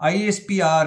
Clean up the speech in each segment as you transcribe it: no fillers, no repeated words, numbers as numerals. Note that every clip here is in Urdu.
ISPR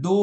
2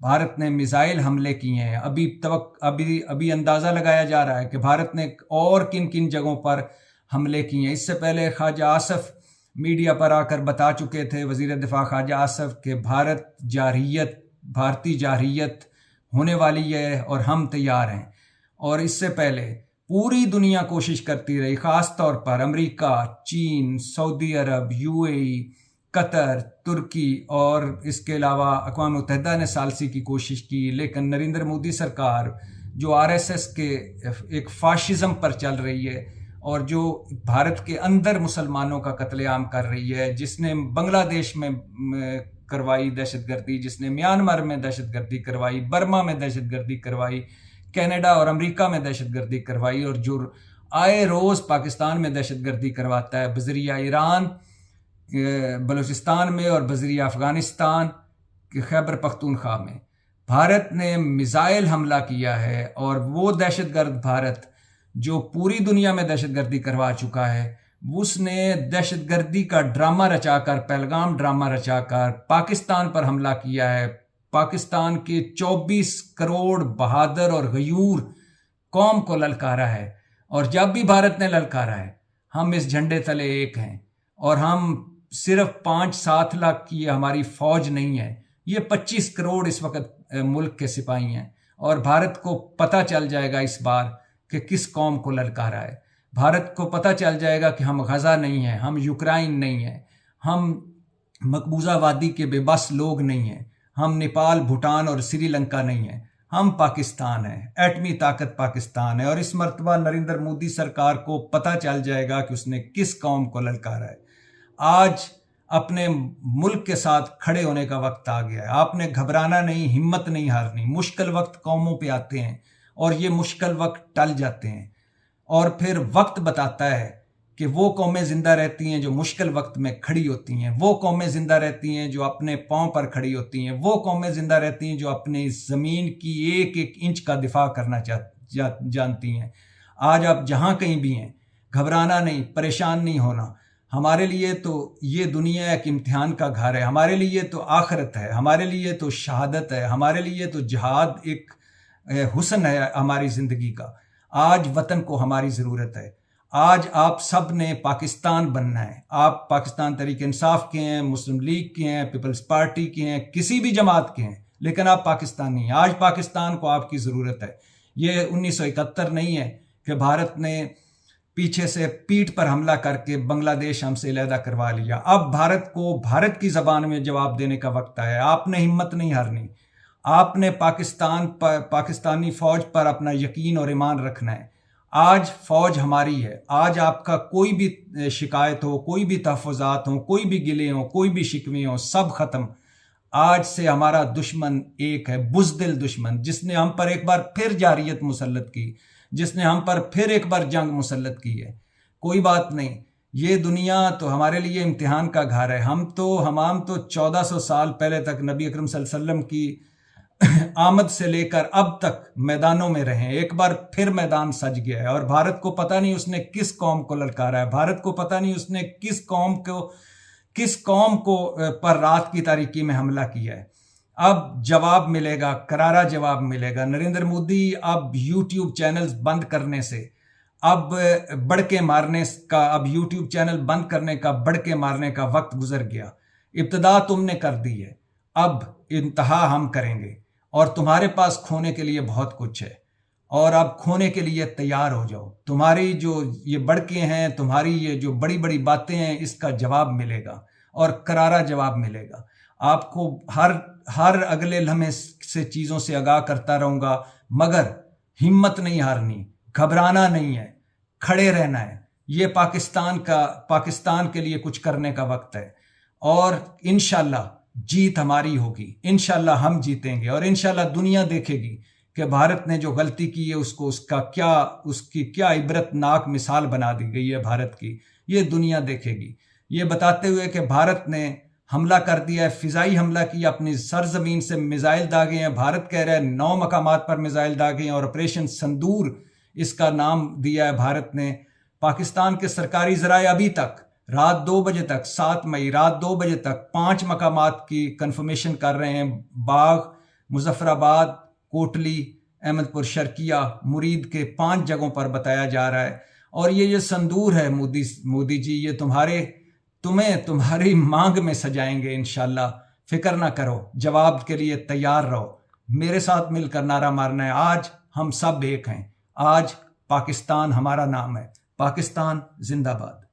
بھارت نے میزائل حملے کیے ہیں. ابھی اندازہ لگایا جا رہا ہے کہ بھارت نے اور کن کن جگہوں پر حملے کیے ہیں. اس سے پہلے خواجہ آصف میڈیا پر آ کر بتا چکے تھے، وزیر دفاع خواجہ آصف، کہ بھارتی جارحیت ہونے والی ہے اور ہم تیار ہیں. اور اس سے پہلے پوری دنیا کوشش کرتی رہی، خاص طور پر امریکہ، چین، سعودی عرب، UAE، قطر، ترکی اور اس کے علاوہ اقوام متحدہ نے ثالثی کی کوشش کی. لیکن نریندر مودی سرکار جو RSS کے ایک فاشزم پر چل رہی ہے اور جو بھارت کے اندر مسلمانوں کا قتل عام کر رہی ہے، جس نے بنگلہ دیش میں کروائی دہشت گردی، جس نے میانمار میں دہشت گردی کروائی، برما میں دہشت گردی کروائی، کینیڈا اور امریکہ میں دہشت گردی کروائی، اور جو آئے روز پاکستان میں دہشت گردی کرواتا ہے بذریعہ ایران بلوچستان میں اور بذریعہ افغانستان کے خیبر پختونخوا میں. بھارت نے میزائل حملہ کیا ہے، اور وہ دہشت گرد بھارت جو پوری دنیا میں دہشت گردی کروا چکا ہے، اس نے دہشت گردی کا ڈرامہ رچا کر، پہلگام ڈرامہ رچا کر پاکستان پر حملہ کیا ہے. پاکستان کے 24 کروڑ بہادر اور غیور قوم کو للکارا ہے. اور جب بھی بھارت نے للکارا ہے، ہم اس جھنڈے تلے ایک ہیں. اور ہم صرف 5-7 لاکھ کی ہماری فوج نہیں ہے، یہ 25 کروڑ اس وقت ملک کے سپاہی ہیں. اور بھارت کو پتہ چل جائے گا اس بار کہ کس قوم کو للکارا ہے. بھارت کو پتہ چل جائے گا کہ ہم غزہ نہیں ہیں، ہم یوکرائن نہیں ہیں، ہم مقبوضہ وادی کے بے بس لوگ نہیں ہیں، ہم نیپال، بھوٹان اور سری لنکا نہیں ہیں، ہم پاکستان ہیں، ایٹمی طاقت پاکستان ہے. اور اس مرتبہ نریندر مودی سرکار کو پتہ چل جائے گا کہ اس نے کس قوم کو للکارا ہے. آج اپنے ملک کے ساتھ کھڑے ہونے کا وقت آ گیا ہے. آپ نے گھبرانا نہیں، ہمت نہیں ہارنی. مشکل وقت قوموں پہ آتے ہیں اور یہ مشکل وقت ٹل جاتے ہیں، اور پھر وقت بتاتا ہے کہ وہ قومیں زندہ رہتی ہیں جو مشکل وقت میں کھڑی ہوتی ہیں، وہ قومیں زندہ رہتی ہیں جو اپنے پاؤں پر کھڑی ہوتی ہیں، وہ قومیں زندہ رہتی ہیں جو اپنی زمین کی ایک ایک انچ کا دفاع کرنا جانتی ہیں. آج آپ جہاں کہیں بھی ہیں، گھبرانا نہیں، پریشان نہیں ہونا. ہمارے لیے تو یہ دنیا ایک امتحان کا گھر ہے، ہمارے لیے تو آخرت ہے، ہمارے لیے تو شہادت ہے، ہمارے لیے تو جہاد ایک حسن ہے ہماری زندگی کا. آج وطن کو ہماری ضرورت ہے. آج آپ سب نے پاکستان بننا ہے. آپ پاکستان تحریک انصاف کے ہیں، مسلم لیگ کے ہیں، پیپلز پارٹی کے ہیں، کسی بھی جماعت کے ہیں، لیکن آپ پاکستانی ہیں. آج پاکستان کو آپ کی ضرورت ہے. یہ 1971 نہیں ہے کہ بھارت نے پیچھے سے پیٹھ پر حملہ کر کے بنگلہ دیش ہم سے علیحدہ کروا لیا. اب بھارت کو بھارت کی زبان میں جواب دینے کا وقت آیا ہے. آپ نے ہمت نہیں ہارنی. آپ نے پاکستانی فوج پر اپنا یقین اور ایمان رکھنا ہے. آج فوج ہماری ہے. آج آپ کا کوئی بھی شکایت ہو، کوئی بھی تحفظات ہوں، کوئی بھی گلے ہوں، کوئی بھی شکوے ہوں، سب ختم. آج سے ہمارا دشمن ایک ہے، بزدل دشمن، جس نے ہم پر ایک بار پھر جارحیت مسلط کی، جس نے ہم پر پھر ایک بار جنگ مسلط کی ہے. کوئی بات نہیں، یہ دنیا تو ہمارے لیے امتحان کا گھر ہے. ہم تو 1400 سال پہلے تک نبی اکرم صلی اللہ علیہ وسلم کی آمد سے لے کر اب تک میدانوں میں رہے. ایک بار پھر میدان سج گیا ہے، اور بھارت کو پتہ نہیں اس نے کس قوم کو للکارا ہے. بھارت کو پتہ نہیں اس نے کس قوم کو پر رات کی تاریکی میں حملہ کیا ہے. اب جواب ملے گا، کرارا جواب ملے گا. نریندر مودی اب یوٹیوب چینلز بند کرنے سے، اب بڑکے مارنے کا، اب یوٹیوب چینل بند کرنے کا، بڑکے مارنے کا وقت گزر گیا. ابتدا تم نے کر دی ہے، اب انتہا ہم کریں گے. اور تمہارے پاس کھونے کے لیے بہت کچھ ہے، اور اب کھونے کے لیے تیار ہو جاؤ. تمہاری جو یہ بڑکے ہیں، تمہاری یہ جو بڑی بڑی باتیں ہیں، اس کا جواب ملے گا، اور کرارا جواب ملے گا. آپ کو ہر اگلے لمحے سے چیزوں سے آگاہ کرتا رہوں گا، مگر ہمت نہیں ہارنی، گھبرانا نہیں ہے، کھڑے رہنا ہے. یہ پاکستان کے لیے کچھ کرنے کا وقت ہے، اور انشاءاللہ جیت ہماری ہوگی. انشاءاللہ ہم جیتیں گے، اور انشاءاللہ دنیا دیکھے گی کہ بھارت نے جو غلطی کی ہے اس کی کیا عبرت ناک مثال بنا دی گئی ہے بھارت کی. یہ دنیا دیکھے گی. یہ بتاتے ہوئے کہ بھارت نے حملہ کر دیا ہے، فضائی حملہ کیا، اپنی سرزمین سے میزائل داغے ہیں. بھارت کہہ رہا ہے 9 مقامات پر میزائل داغے ہیں، اور آپریشن سندور اس کا نام دیا ہے بھارت نے. پاکستان کے سرکاری ذرائع ابھی تک رات 2 بجے تک، 7 مئی رات 2 بجے تک 5 مقامات کی کنفرمیشن کر رہے ہیں. باغ، مظفر آباد، کوٹلی، احمد پور شرقیہ، مرید کے 5 جگہوں پر بتایا جا رہا ہے۔ اور یہ سندور ہے مودی جی، یہ تمہاری مانگ میں سجائیں گے انشاءاللہ، فکر نہ کرو، جواب کے لیے تیار رہو۔ میرے ساتھ مل کر نعرہ مارنا ہے، آج ہم سب ایک ہیں، آج پاکستان ہمارا نام ہے۔ پاکستان زندہ باد۔